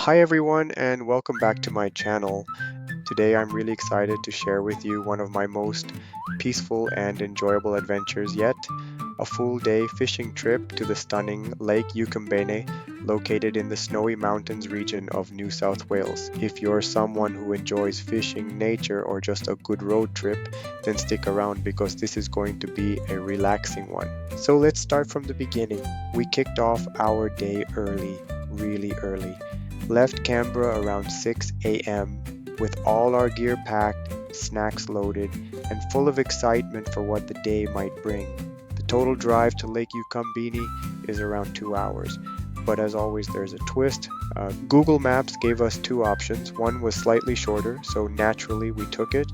Hi everyone and welcome back to my channel. Today I'm really excited to share with you one of my most peaceful and enjoyable adventures yet, a full day fishing trip to the stunning Lake Eucumbene located in the Snowy Mountains region of New South Wales. If you're someone who enjoys fishing, nature or just a good road trip, then stick around because this is going to be a relaxing one. So let's start from the beginning. We kicked off our day early, really early. Left Canberra around 6 a.m. with all our gear packed, snacks loaded, and full of excitement for what the day might bring. The total drive to Lake Eucumbene is around 2 hours, but as always there's a twist. Google Maps gave us two options. One was slightly shorter, so naturally we took it.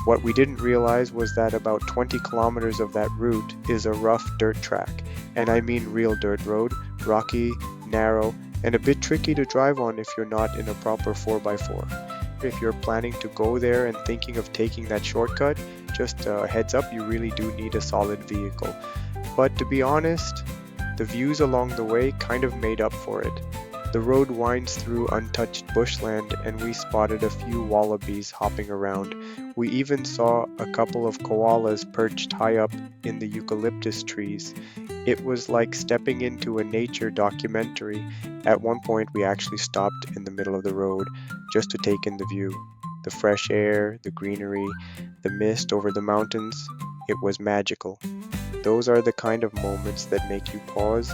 What we didn't realize was that about 20 kilometers of that route is a rough dirt track, and I mean real dirt road, rocky, narrow, and a bit tricky to drive on if you're not in a proper 4x4. If you're planning to go there and thinking of taking that shortcut, just a heads up, you really do need a solid vehicle. But to be honest, the views along the way kind of made up for it. The road winds through untouched bushland and we spotted a few wallabies hopping around. We even saw a couple of koalas perched high up in the eucalyptus trees. It was like stepping into a nature documentary. At one point we actually stopped in the middle of the road just to take in the view. The fresh air, the greenery, the mist over the mountains, it was magical. Those are the kind of moments that make you pause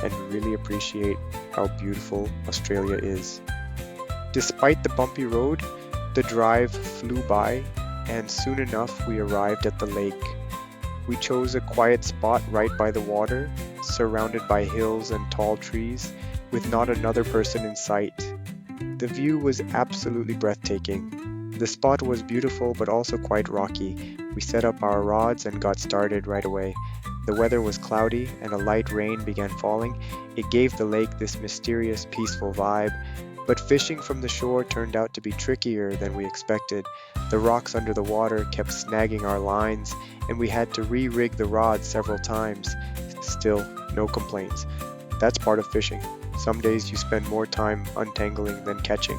and really appreciate how beautiful Australia is. Despite the bumpy road, the drive flew by and soon enough we arrived at the lake. We chose a quiet spot right by the water, surrounded by hills and tall trees, with not another person in sight. The view was absolutely breathtaking. The spot was beautiful but also quite rocky. We set up our rods and got started right away. The weather was cloudy and a light rain began falling. It gave the lake this mysterious, peaceful vibe, but fishing from the shore turned out to be trickier than we expected. The rocks under the water kept snagging our lines, and we had to re-rig the rods several times. Still, no complaints. That's part of fishing. Some days you spend more time untangling than catching.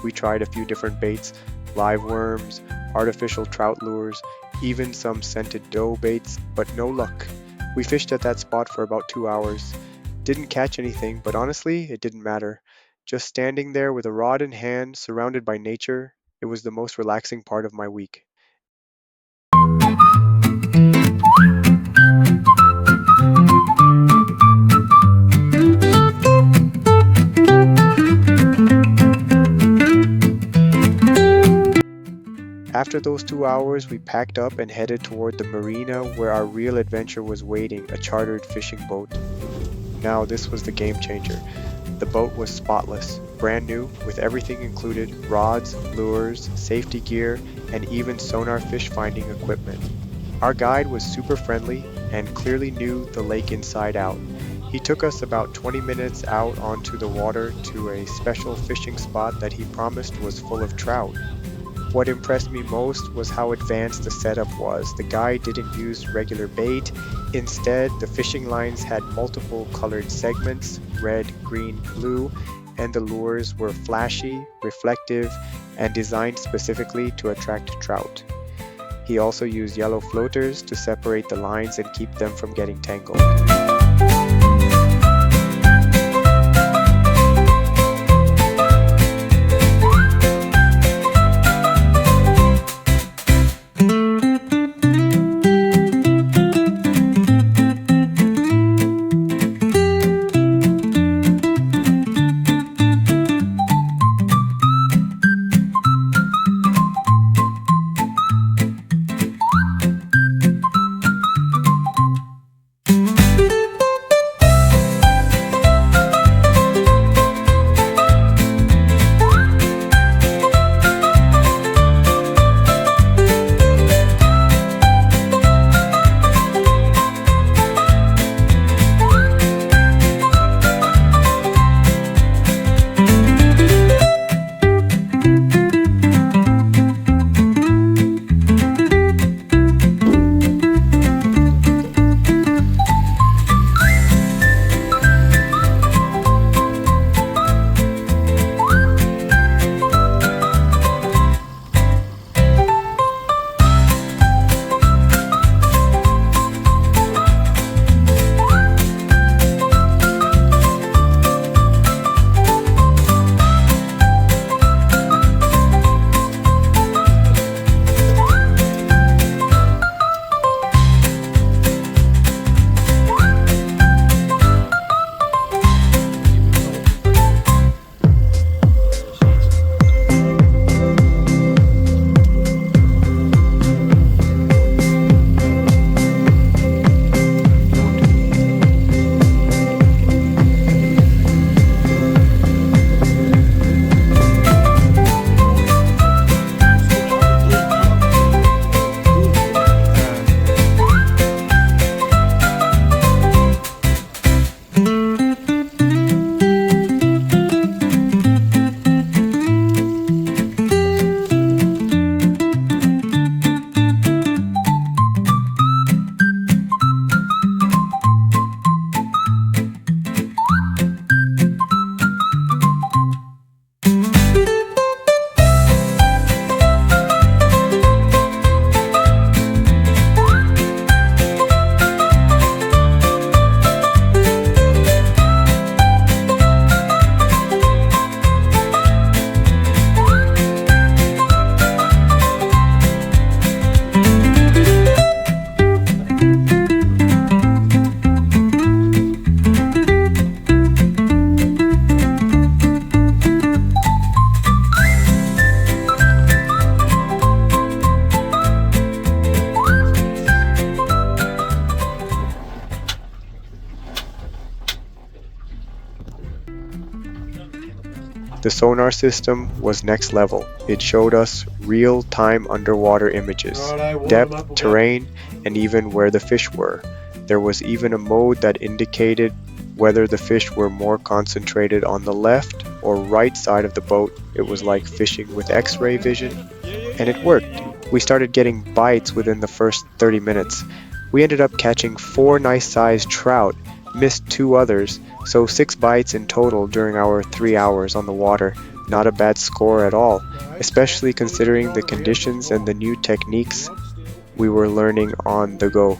We tried a few different baits, live worms, artificial trout lures, even some scented dough baits, but no luck. We fished at that spot for about 2 hours. Didn't catch anything, but honestly, it didn't matter. Just standing there with a rod in hand, surrounded by nature, it was the most relaxing part of my week. After those 2 hours, we packed up and headed toward the marina where our real adventure was waiting, a chartered fishing boat. Now this was the game changer. The boat was spotless, brand new, with everything included: rods, lures, safety gear, and even sonar fish finding equipment. Our guide was super friendly and clearly knew the lake inside out. He took us about 20 minutes out onto the water to a special fishing spot that he promised was full of trout. What impressed me most was how advanced the setup was. The guy didn't use regular bait. Instead, the fishing lines had multiple colored segments, red, green, blue, and the lures were flashy, reflective, and designed specifically to attract trout. He also used yellow floaters to separate the lines and keep them from getting tangled. The sonar system was next level. It showed us real-time underwater images, depth, terrain, and even where the fish were. There was even a mode that indicated whether the fish were more concentrated on the left or right side of the boat. It was like fishing with X-ray vision, and it worked. We started getting bites within the first 30 minutes. We ended up catching 4 nice-sized trout, missed 2 others, so 6 bites in total during our 3 hours on the water. Not a bad score at all, especially considering the conditions and the new techniques we were learning on the go.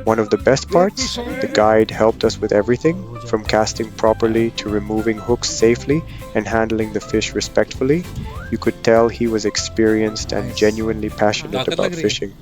One of the best parts, the guide helped us with everything, from casting properly to removing hooks safely and handling the fish respectfully. You could tell he was experienced and genuinely passionate about fishing.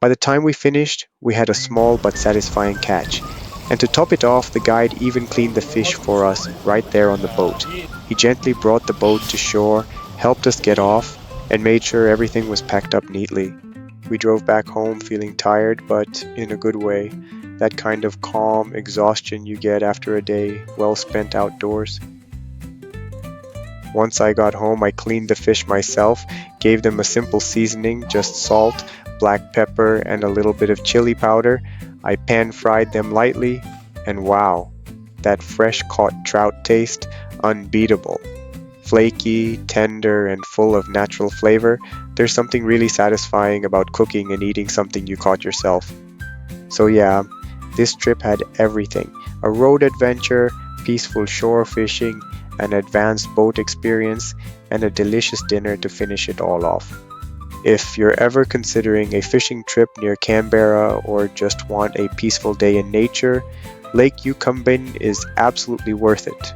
By the time we finished, we had a small but satisfying catch. And to top it off, the guide even cleaned the fish for us right there on the boat. He gently brought the boat to shore, helped us get off, and made sure everything was packed up neatly. We drove back home feeling tired, but in a good way. That kind of calm exhaustion you get after a day well spent outdoors. Once I got home, I cleaned the fish myself, gave them a simple seasoning, just salt, black pepper, and a little bit of chili powder. I pan-fried them lightly, and wow, that fresh-caught trout taste, unbeatable. Flaky, tender, and full of natural flavor. There's something really satisfying about cooking and eating something you caught yourself. So yeah, this trip had everything. A road adventure, peaceful shore fishing, an advanced boat experience, and a delicious dinner to finish it all off. If you're ever considering a fishing trip near Canberra or just want a peaceful day in nature, Lake Eucumbene is absolutely worth it.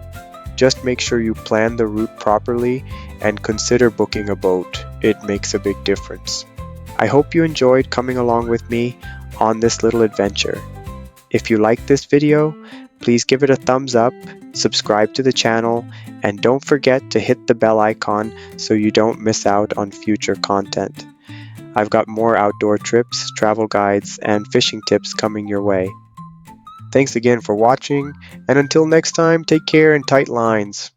Just make sure you plan the route properly and consider booking a boat. It makes a big difference. I hope you enjoyed coming along with me on this little adventure. If you liked this video, please give it a thumbs up, subscribe to the channel, and don't forget to hit the bell icon so you don't miss out on future content. I've got more outdoor trips, travel guides, and fishing tips coming your way. Thanks again for watching, and until next time, take care and tight lines.